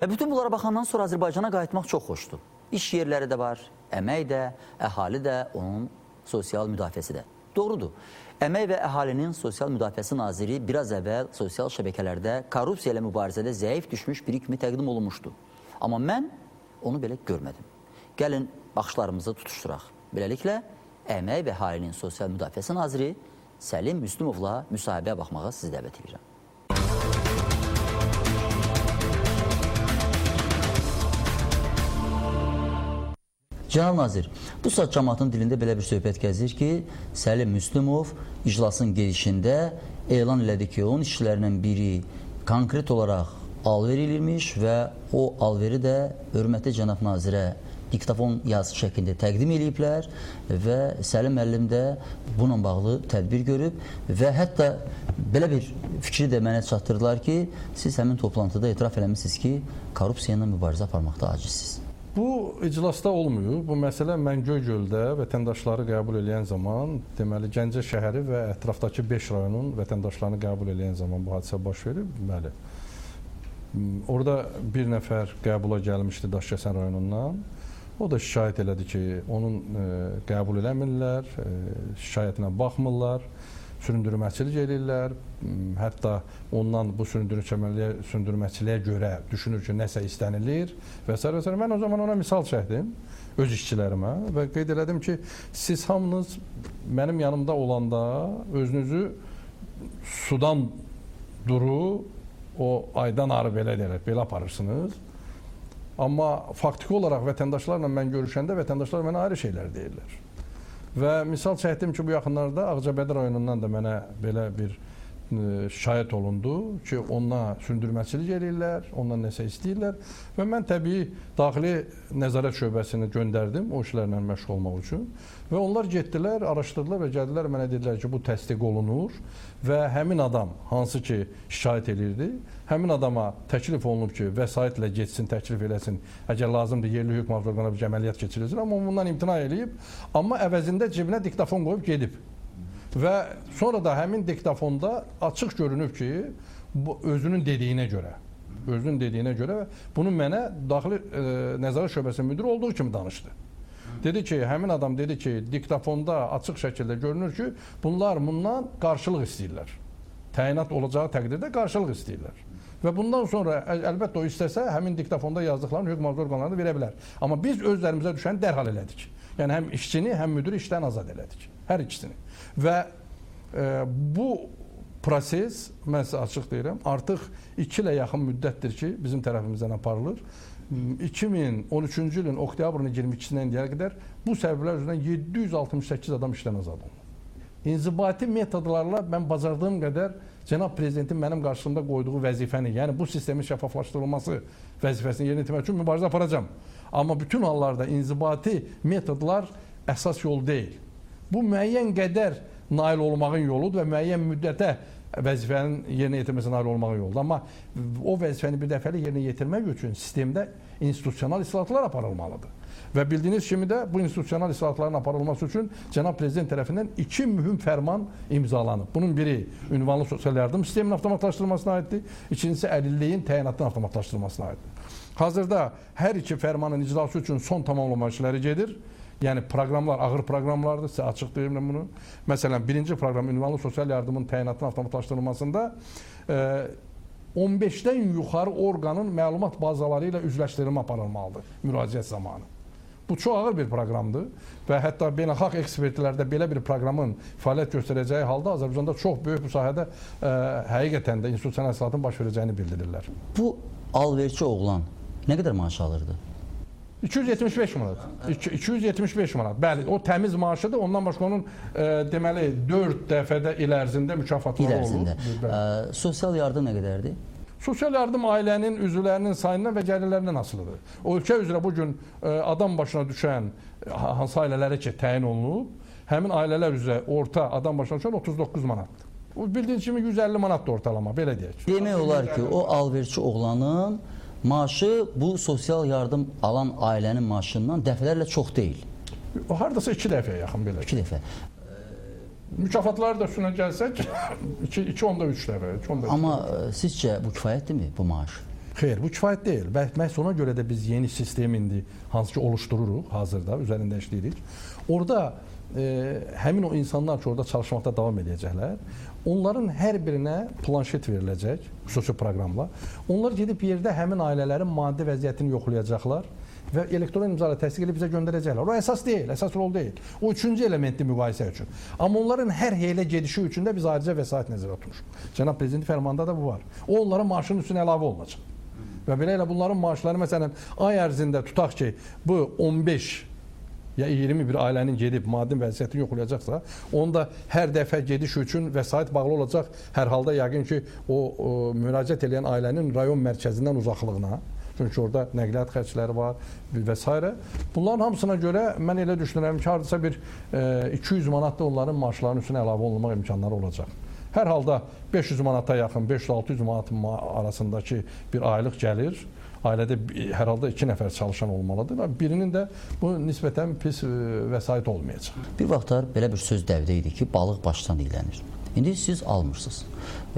Və bütün bunlara baxandan sonra Azərbaycana qayıtmaq çox xoşdur. İş yerləri də var, əmək də, əhali də, onun sosial müdafiəsi də. Doğrudur. Əmək və Əhalinin Sosial Müdafiəsi Naziri biraz əvvəl sosial şəbəkələrdə korrupsiya ilə mübarizədə zəif düşmüş biri kimi təqdim olunmuşdu. Amma mən onu belə görmədim. Gəlin, baxışlarımızı tutuşturaq. Beləliklə, Əmək və Əhalinin Sosial Müdafiəsi Naziri Səlim Müslümovla müsahibəyə baxmağa sizi dəvət edirəm. Cənab Nazir, bu saat cəmaatın dilində belə bir söhbət gəzir ki, Səlim Müslümov iclasın gedişində elan elədi ki, onun işçilərindən biri konkret olaraq alver edilmiş və o alveri də hörmətli cənab Nazirə diktafon yazı şəklində təqdim ediblər və Səlim müəllim də bununla bağlı tədbir görüb və hətta belə bir fikri də mənə çatdırdılar ki, siz həmin toplantıda etiraf eləmişsiniz ki, korrupsiya ilə mübarizə aparmaqda acizsiniz. Bu iclasda olmuyor. Bu məsələ Məngöygöldə vətəndaşları qəbul edən zaman, deməli Gəncə şəhəri və ətrafdakı 5 rayonun vətəndaşlarını qəbul edən zaman bu hadisə baş verib. Bəli. Orada bir nəfər qəbula gəlmişdi Daşkəsən rayonundan. O da şikayət elədi ki, onun qəbul eləmirlər, şikayətinə baxmırlar, süründürməçilik edirlər. Hətta ondan bu süründürməçiliyə görə düşünür ki, nəsə istənilir və s. Mən o zaman ona misal çəkdim öz işçilərimə və qeyd elədim ki, siz hamınız mənim yanımda olanda özünüzü sudan duru, o aydan arı belə aparırsınız. Amma faktiki olaraq vətəndaşlarla mən görüşəndə vətəndaşlar mənə ayrı şeylər deyirlər. Və misal çəkdim ki, bu yaxınlarda Ağcabədi rayonundan da mənə belə bir şikayət olundu ki, onunla sündürməçilik edirlər, ondan nəsə istəyirlər və mən təbii daxili nəzarət şöbəsini göndərdim o işlərlə məşğul olmaq üçün və onlar getdilər, araşdırdılar və gəldilər mənə dedilər ki, bu təsdiq olunur və həmin adam hansı ki şikayət edirdi, həmin adama təklif olunub ki, vəsaitlə getsin, təklif eləsin, əgər lazımdır yerli hüquq mühafizə orqanına bir əməliyyat keçirilsin, amma bundan imtina eləyib, amma əvəzində cibinə diktafon qoyub gedib. Və sonra da həmin diktafonda açıq görünüb ki, özünün dediyinə görə bunu mənə daxili nəzarət şöbəsinin müdiri olduğu kimi danışdı. Dedi ki, həmin adam dedi ki, diktafonda açıq şəkildə görünür ki, bunlar bundan qarşılıq istəyirlər. Təyinat olacağı təqdirdə qarşılıq istəyirlər. Və bundan sonra əlbəttə o istəsə, həmin diktafonda yazdıqlarını hüquq mühafizə orqanlarına verə bilər. Amma biz özlərimizə düşəni dərhal elədik. Yəni həm işçini, həm müdiri işdən azad elədik. Hər ikisini. Və bu proses, mən sizə açıq deyirəm, artıq 2 ilə yaxın müddətdir ki, bizim tərəfimizdən aparılır. 2013-cü ilin oktyabrın 22-sindən indiyə qədər bu səbəblər üzrə 768 adam işdən azad olunur. İnzibati metodlarla mən bacardığım qədər Cənab Prezidentin mənim qarşımda qoyduğu vəzifəni, yəni bu sistemin şəffaflaşdırılması vəzifəsini yerinə yetirmək üçün mübarizə aparacağam. Amma bütün hallarda inzibati metodlar əsas yol deyil. Bu müəyyən qədər nail olmağın yoludur və müəyyən müddətə vəzifənin yerinə yetirməsi nail olmağın yoludur. Amma o vəzifəni bir dəfəli yerinə yetirmək üçün sistemdə institusional islahatlar aparılmalıdır. Və bildiyiniz kimi də bu institusional islahatların aparılması üçün Cənab Prezident tərəfindən 2 mühüm fərman imzalanıb. Bunun biri ünvanlı sosial yardım sisteminin avtomatlaşdırılmasına aiddir, ikincisi əlilliyin təyinatının avtomatlaşdırılmasına aiddir. Hazırda hər iki fərmanın icrası üçün son tamamlama işləri gedir. Yəni proqramlar ağır proqramlardır, sizə açıq deyirəm bunu. Məsələn, birinci proqram ünvanlı sosial yardımın təyinatının avtomatlaşdırılmasında 15-dən yuxarı orqanın məlumat bazaları ilə üzləşdirilmə aparılmalıdır müraciət zamanı. Bu çox ağır bir proqramdır və hətta beynəlxalq ekspertlərdə belə bir proqramın fəaliyyət göstərəcəyi halda Azərbaycanda çox böyük bu sahədə həqiqətən də institusional islahatın baş verəcəyini bildirirlər. Bu alverçi oğlan nə qədər maaş alırdı? 275 manat. 275 manat. Bəli, o təmiz maaşıdır. Ondan başqa onun deməli 4 dəfədə il ərzində mükafatları olur. Sosial yardım nə qədərdir? Sosial yardım ailənin üzvlərinin sayından və gəlirlərindən asılıdır. Ölkə üzrə bugün adam başına düşən hansı ailələrə ki təyin olunub, həmin ailələr üzrə orta adam başına düşən 39 manatdır. Bildiyiniz kimi 150 manatdır ortalama, belə deyək. Demək olar ki, o alverçi oğlanın maaşı bu sosial yardım alan ailənin maaşından dəfələrlə çox deyil. Hardasa 2 dəfəyə yaxın belə. 2 dəfə. Mükafatları da üstünə gəlsək, 2.3 dəfə. Amma sizcə bu kifayətdirmi bu maaş? Xeyr, bu kifayət deyil. Məhz ona görə də biz yeni sistem indi hansı ki oluşdururuq hazırda, üzərində işləyirik. Orada həmin o insanlar ki, orada çalışmaqda davam edəcəklər, onların hər birinə planşet veriləcək, xüsusi proqramla. Onlar gedib yerdə həmin ailələrin maddi vəziyyətini yoxlayacaqlar və elektron imzayla təsdiq edib bizə göndərəcəklər. O əsas deyil, əsas rol deyil. O üçüncü elementli müqayisə üçün. Amma onların hər heylə gedişi üçün də biz ayrıca vəsait nəzərdə tutmuşuq. Cənab Prezident fərmanında da bu var. O onların maaşının üstünə əlavə olunacaq. Və belə elə bunların maaşları məsələn ay ərzində tutaq ki, bu 15 ya 20 bir ailənin gedib maddi vəziyyətini yoxlayacaqsa, onda hər dəfə gediş üçün vəsait bağlı olacaq. Hər halda yəqin ki, o müraciət edən ailənin rayon mərkəzindən uzaqlığına, çünki orada nəqliyyat xərcləri var və s. Bunların hamısına görə mən elə düşünürəm ki, hardasa bir 200 manat da onların maaşlarının üstünə əlavə olunmaq imkanları olacaq. Hər halda 500 manata yaxın, 500-600 manat arasındakı bir aylıq gəlir. Ailədə hər halda 2 nəfər çalışan olmalıdır və birinin də bu nisbətən pis vəsait olmayacaq. Bir vaxtlar belə bir söz dəvdə idi ki, balıq başdan iylənir. İndi siz almırsınız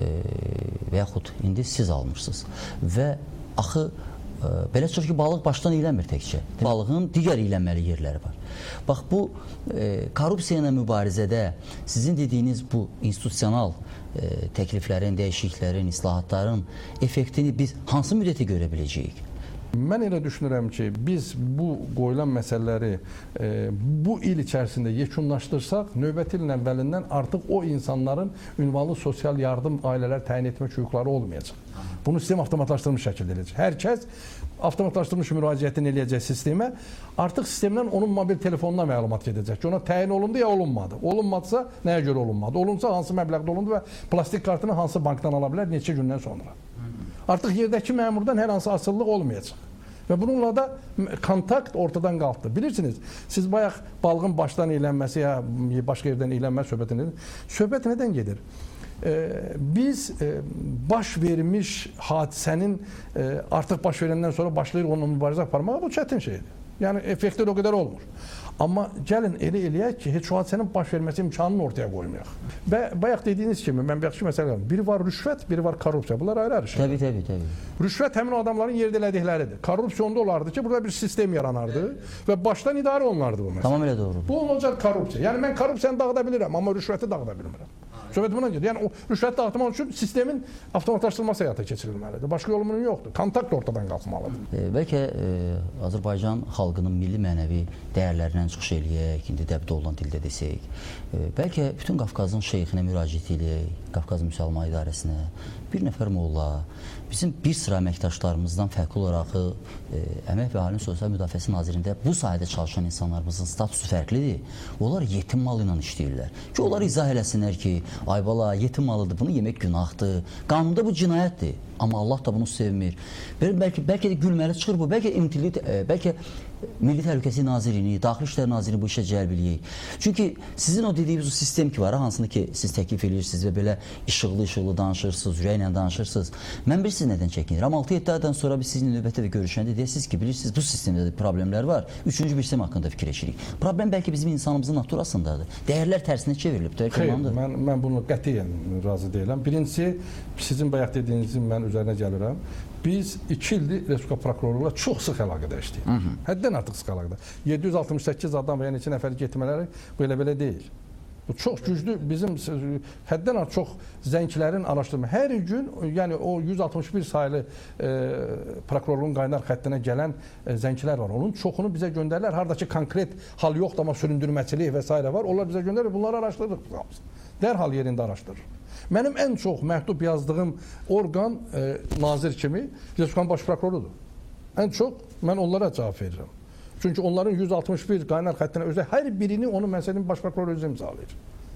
və yaxud indi siz almırsınız və axı belə çıxır ki, balıq başdan iylənmir təkcə. Balığın digər iylənməli yerləri var. Bax, bu korrupsiya ilə mübarizədə sizin dediyiniz bu institusional təkliflərin, dəyişikliklərin, islahatların effektini biz hansı müddətə görə biləcəyik? Mən elə düşünürəm ki, biz bu qoyulan məsələləri bu il içərisində yekunlaşdırsaq, növbəti ilin əvvəlindən artıq o insanların ünvanlı sosial yardım ailələr təyin etmə hüquqları olmayacaq. Bunu sistem avtomatlaşdırılmış şəkildə eləyəcək. Hər kəs avtomatlaşdırılmış müraciətini eləyəcək sistemə, artıq sistemdən onun mobil telefonuna məlumat gedəcək ki, ona təyin olundu ya olunmadı. Olunmadısa nəyə görə olunmadı? Olunsa hansı məbləğdə olundu və plastik kartını hansı bankdan ala bilər neçə gündən sonra. Artıq yerdəki məmurdan hər hansı asıllıq olmayacaq. Və bununla da kontakt ortadan qalxdı. Bilirsiniz, siz bayaq balığın başdan iylənməsi ya başqa yerdən iylənməsi söhbət nədən gedir? Biz baş vermiş hadisənin artıq baş verəndən sonra başlayır onunla mübarizə aparmağa, bu çətin şeydir. Yəni, effektli o qədər olmur. Amma gəlin elə eləyək ki, heç o hadisənin baş verməsi imkanını ortaya qoymayaq. Və bayaq dediyiniz kimi, mən bayaq ki, məsələ var. Biri var rüşvət, biri var korrupsiya. Bunlar ayrı-ayrı şeylər. Təbii. Rüşvət həmin o adamların yerdə elədikləridir. Korrupsiya onda olardı ki, burada bir sistem yaranardı və başdan idarə olunardı bu məsələ. Tamamilə doğru. Bu olacaq korrupsiya. Yəni, mən korrupsiyanı dağıda bilirəm, amma rüşvəti dağıda bilmirəm. Söhbət buna gedir. Yəni, o rüşvəti dağıtmaq üçün sistemin avtomatlaşdırılması həyata keçirilməlidir. Başqa yolu bunun yoxdur. Kontakt ortadan qalxmalıdır. Bəlkə Azərbaycan xalqının milli mənəvi dəyərlərindən çıxış eləyək, indi dəbdə olan dildə desək. Bəlkə bütün Qafqazın şeyxinə müraciət eləyək, Qafqaz Müsəlman İdarəsinə, bir nəfər molla, bizim bir sıra əməkdaşlarımızdan fərqli olaraq Əmək və Əhalinin Sosial Müdafiəsi Nazirliyində bu sahədə çalışan insanlarımızın statusu fərqlidir. Onlar yetim malı ilə işləyirlər. Ki, onlar izah eləsinlər ki, ay bala, yetim malıdır, bunu yemək günahdır. Qanunda bu cinayətdir. Amma Allah da bunu sevmir. Bəlkə də gülməli çıxır bu. Bəlkə Milli Təhlükəsizlik Nazirliyini, Daxili İşlər Nazirliyini bu işə cəlb eləyək. Çünki sizin o dediyiniz o sistem ki var, hansını ki siz təklif edirsiniz və belə işıqlı danışırsınız, ürəklə danışırsınız. Mən bilirsiniz nədən çəkinirəm. 6-7 aydan sonra biz sizinlə növbətdə və görüşəndə deyəsiniz ki, bilirsiniz bu sistemdə də problemlər var. Üçüncü bir sistem haqqında fikirləşirik. Problem bəlkə bizim insanımızın naturasındadır. Dəyərlər tərsinə çevrilib. Xeyr, mən bunu qətiyyən razı deyiləm. Birincisi, sizin bayaq dediyinizin mən üzərinə gəlirəm. Biz 2 ildir Respublika prokurorluğuyla çox sıx əlaqədə işləyik. Həddən artıq sıx əlaqədə. 768 adam və ya neçə nəfər getmələri belə deyil. Bu çox güclü bizim həddən artıq çox zənglərin araşdırma. Hər gün, yəni o 161 sayılı prokurorluğun qaynar xəttinə gələn zənglər var. Onun çoxunu bizə göndərirlər. Hardakı konkret hal yoxdur, amma süründürməçilik və s. var. Onlar bizə göndərir. Bunları araşdırırıq. Dərhal yerində araşdırırıq. Mənim ən çox məktub yazdığım orqan nazir kimi Respublikanın baş prokurorudur. Ən çox mən onlara cavab verirəm. Çünki onların 161 qaynar xəttinə özə hər birini onun məsələnin baş prokuroru özü imzalayır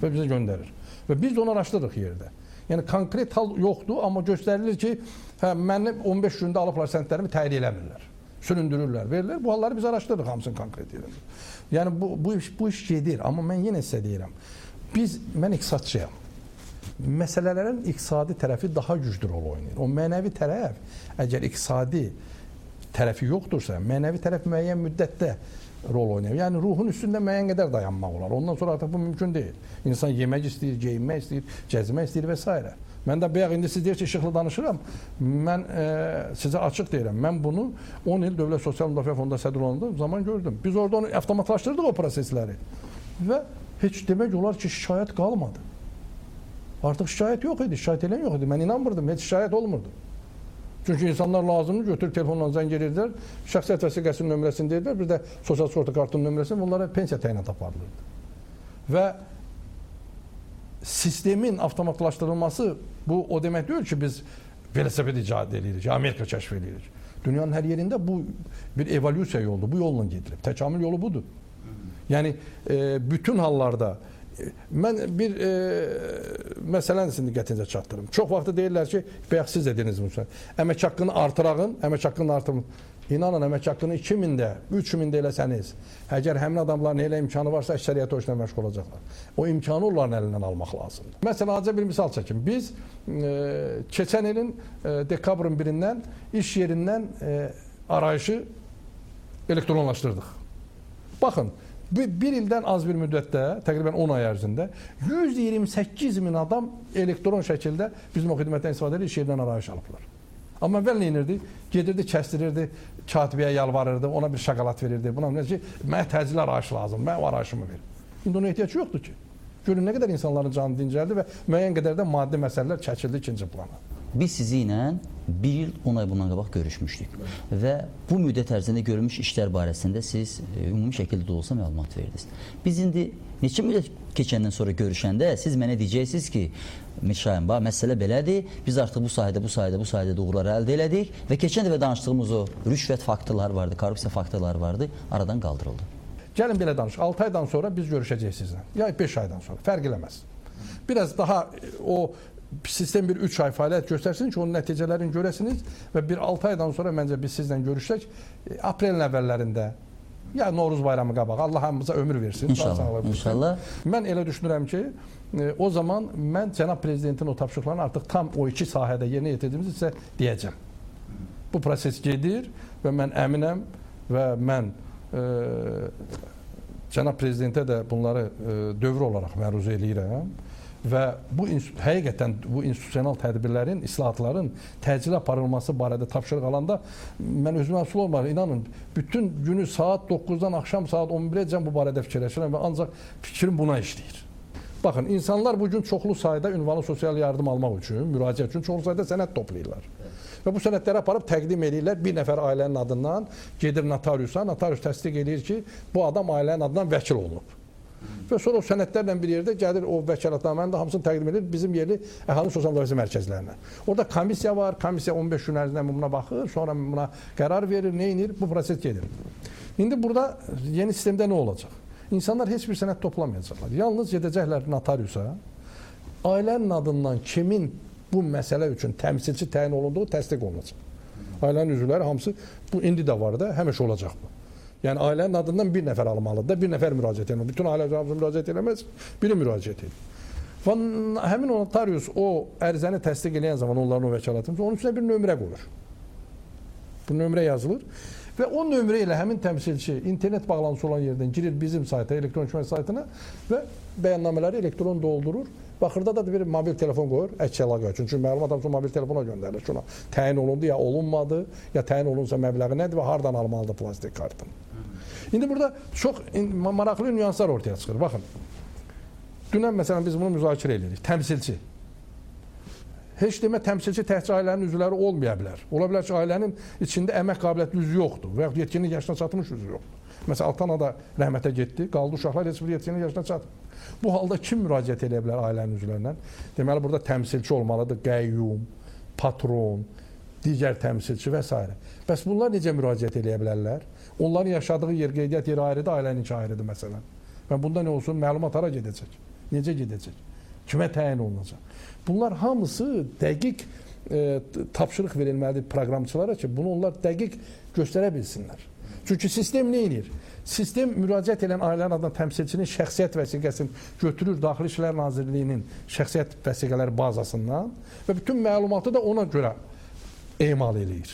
və bizə göndərir. Və biz onu araşdırırıq yerdə. Yəni konkret hal yoxdur, amma göstərilir ki, mənim 15 gündə alıblar sənədlərimi təyin eləmirlər. Süründürürlər, verirlər. Bu halları biz araşdırırıq hamısını konkret yerində. Yəni bu iş gedir, amma mən yenə sizə deyirəm. Mən iqtisadçıyam. Məsələlərin iqtisadi tərəfi daha güclü rol oynayır. O mənəvi tərəf, əgər iqtisadi tərəfi yoxdursa, mənəvi tərəf müəyyən müddətdə rol oynayır. Yəni ruhun üstündə müəyyən qədər dayanmaq olar. Ondan sonra artıq bu mümkün deyil. İnsan yemək istəyir, geyinmək istəyir, gəzmək istəyir və s. Mən də bayaq indi siz deyir ki, işıqlı danışıram. Mən sizə açıq deyirəm. Mən bunu 10 il Dövlət Sosial Müdafiə Fondunda sədr olanda zaman gördüm. Biz orada onu avtomatlaşdırdıq o prosesləri. Və heç demək olar ki, şikayət qalmadı. Artıq şikayət yox idi, şikayət edən yox idi. Mən inanmırdım, heç şikayət olmurdu. Çünki insanlar lazımını götürüb telefonla zəng edirdilər, şəxsiyyət vəsiqəsinin nömrəsini deyirlər, bir də sosial sığorta kartının nömrəsini, bunlara pensiya təyinat aparılırdı. Və sistemin avtomatlaşdırılması bu o demək deyil ki, biz velosiped icad edirik, Amerika kəşf edirik. Dünyanın hər yerində bu bir evolyusiya yoludur, bu yolla gedilib. Təkamül yolu budur. Yəni bütün hallarda mən bir məsələni sizin diqqətinizə çatdırım. Çox vaxt deyirlər ki, bayaq siz dediniz bunu. Əmək haqqını artırağın, əmək haqqını artırın. İnanın, əmək haqqını 2000-də, 3000-də eləsəniz, əgər həmin adamların elə imkanı varsa, əksəriyyəti o işlə məşğul olacaqlar. O imkanı onların əlindən almaq lazımdır. Məsələn, acı bir misal çəkim. Biz keçən ilin dekabrın 1-dən iş yerindən arayışı elektronlaşdırdıq. Baxın, bir ildən az bir müddətdə, təqribən 10 ay ərzində 128 min adam elektron şəkildə bizim o xidmətdən istifadə edib iş yerindən arayış alıblar. Amma əvvəl nə edirdi? Gedirdi, kəstirirdi, katibəyə yalvarırdı, ona bir şokolad verirdi. Buna deyir ki, mənə təcil arayış lazım, mən o arayışımı verim. İndi ona ehtiyac yoxdur ki. Görün nə qədər insanların canı dincəldi və müəyyən qədər də maddi məsələlər çəkildi ikinci plana. Biz sizi ilə 1 il 10 ay bundan qabaq görüşmüşdük və bu müddət ərzində görülmüş işlər barəsində siz ümumi şəkildə də olsa məlumat verdiniz. Biz indi neçə müddət keçəndən sonra görüşəndə siz mənə deyəcəksiniz ki, Mirşahin, bax, məsələ belədir, biz artıq bu sayədə doğruları əldə elədik və keçən dəfə danışdığımız o rüşvət faktları vardı, korrupsiya faktları vardı, aradan qaldırıldı. Gəlin belə danış, 6 aydan sonra biz görüşəcəyik sizlə, ya 5 aydan sonra, fərq eləməz. Biraz daha o sistem bir 3 ay fəaliyyət göstərsin ki, onun nəticələrini görəsiniz və bir 6 aydan sonra məncə biz sizlə görüşsək, aprelin əvvəllərində, ya Novruz bayramı qabaq, Allah hamımıza ömür versin. İnşallah. Mən elə düşünürəm ki, o zaman mən cənab prezidentin o tapşırıqlarını artıq tam o 2 sahədə yerinə yetirdiğimizi sizə deyəcəm. Bu proses gedir və mən əminəm və mən cənab prezidentə də bunları dövr olaraq məruzə eləyirəm. Və bu həqiqətən bu institusional tədbirlərin, islahatların təcili aparılması barədə tapşırıq alanda mən özümə məsul olmalı. İnanın, bütün günü saat 9-dan axşam saat 11-əcən bu barədə fikirləşirəm və ancaq fikrim buna işləyir. Baxın, insanlar bugün çoxlu sayda ünvanlı sosial yardım almaq üçün, müraciət üçün çoxlu sayda sənəd toplayırlar. Və bu sənədləri aparıb təqdim edirlər. Bir nəfər ailənin adından gedir notariusa, notarius təsdiq edir ki, bu adam ailənin adından vəkil olunub. Və sonra o sənədlərlə bir yerdə gəlir o vəkalatnamənin də hamısını təqdim edir bizim yerli əhalinin sosial müdafiə mərkəzlərinə. Orada komissiya var, komissiya 15 gün ərzində buna baxır, sonra buna qərar verir, nə edir, bu proses gedir. İndi burada yeni sistemdə nə olacaq? İnsanlar heç bir sənəd toplamayacaqlar. Yalnız gedəcəklər notariusa, ailənin adından kimin bu məsələ üçün təmsilçi təyin olunduğu təsdiq olunacaq. Ailənin üzvləri hamısı, bu indi də var da, həmişə olacaq bu. Yəni ailənin adından bir nəfər almalıdır, bir nəfər müraciət etməlidir. Bütün ailə üzvləri müraciət etməz, biri müraciət edir. Və həmin notarius o ərizəni təsdiq edən zaman onların o vəkalatını, onun üstünə bir nömrə qoyur. Bu nömrə yazılır və o nömrə ilə həmin təmsilçi internet bağlantısı olan yerdən girir bizim sayta, elektron hökumət saytına və bəyannamələri elektron doldurur. Baxırda da bir mobil telefon qoyur, əks əlaqə üçün. Çünki məlumat hamısı mobil telefona göndərilir. Şuna təyin olundu, ya olunmadı, ya təyin olunsa məbləği nədir və hardan almalıdır plastik kartını. İndi burada çox maraqlı nüanslar ortaya çıxır. Baxın, dünən məsələn biz bunu müzakirə edirik. Təmsilçi. Heç demə təmsilçi təhsil ailənin üzvləri olmaya bilər. Ola bilər ki, ailənin içində əmək qabiliyyətli üzvü yoxdur və yaxud yetkinlik yaşına çatmış üzvü yoxdur. Məsələn, Altana da rəhmətə getdi, qaldı uşaqlar heç bir yetkinlik yaşına çatmır. Bu halda kim müraciət edə bilər ailənin üzvlərindən? Deməli, burada təmsilçi olmalıdır, qəyyum, patron, digər təmsilçi və s. Bəs bunlar necə müraciət edə bilərlər? Onların yaşadığı yer, qeydiyyat yeri ayrıdır, ailəninki ayrıdır məsələn. Və bunda nə olsun? Məlumat hara gedəcək? Necə gedəcək? Kimə təyin olunacaq? Bunlar hamısı dəqiq tapşırıq verilməlidir proqramçılara ki, bunu onlar dəqiq göstərə bilsinlər. Çünki sistem nə edir? Sistem müraciət edən ailənin adına təmsilçinin şəxsiyyət vəsiqəsini götürür Daxili İşlər Nazirliyinin şəxsiyyət vəsiqələri bazasından və bütün məlumatı da ona görə emal eləyir.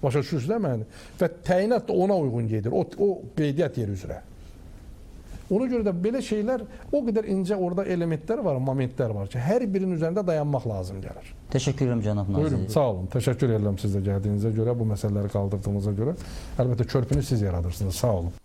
Başa düşürsünüz də məni? Və təyinat da ona uyğun gedir, o qeydiyyat yeri üzrə. Ona görə də belə şeylər o qədər incə orada elementlər var, momentlər var ki, hər birinin üzərində dayanmaq lazım gəlir. Təşəkkür edirəm cənab nazir. Buyurun, sağ olun. Təşəkkür edirəm sizə gəldiyinizə görə, bu məsələləri qaldırdığınıza görə. Əlbəttə körpünü siz yaradırsınız. Sağ olun.